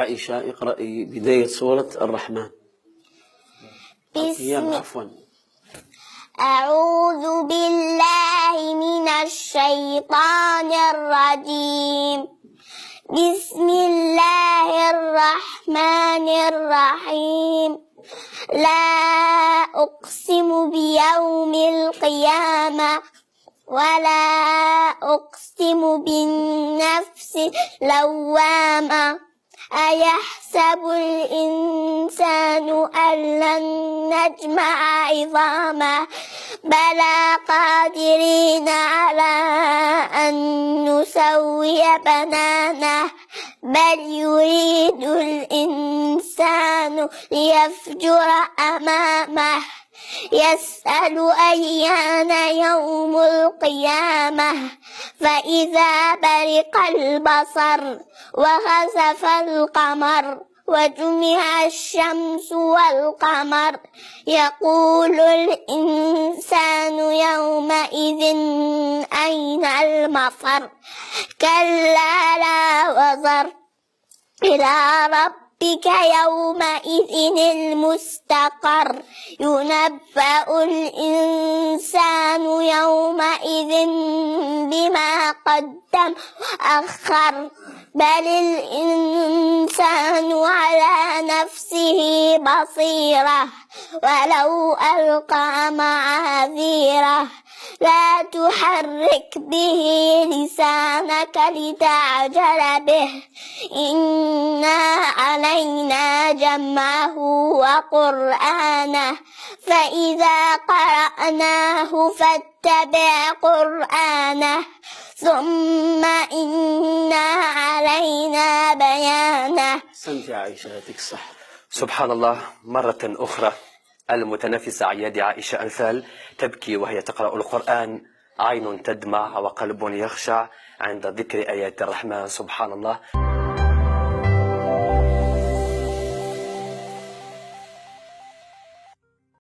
عائشة اقرأي بداية سورة الرحمن. عفوا. أعوذ بالله من الشيطان الرجيم. بسم الله الرحمن الرحيم. لا أقسم بيوم القيامة ولا أقسم بالنفس اللوامة. أيحسب الإنسان أن لن نجمع عظامه بلى قادرين على أن نسوي بنانه بل يريد الإنسان ليفجر أمامه يسأل أيان يوم القيامة فإذا برق البصر وخسف القمر وجمع الشمس والقمر يقول الإنسان يومئذ أين المفر كلا لا وزر إلى ربك يومئذ المستقر ينبأ الإنسان يومئذ بما قدم وأخر بل الإنسان على نفسه بصيرة ولو ألقى معاذيره لا تحرك به لسانك لتعجل به إنا علينا جمعه وقرآنه فإذا قرأناه فاتبع قرآنه ثم إنا علينا بيانه. أحسنت يا عائشة، يعطيك الصحة. سبحان الله، مرة أخرى المتنافسة عياد عائشة أنفال تبكي وهي تقرأ القرآن، عين تدمع وقلب يخشع عند ذكر آيات الرحمن. سبحان الله.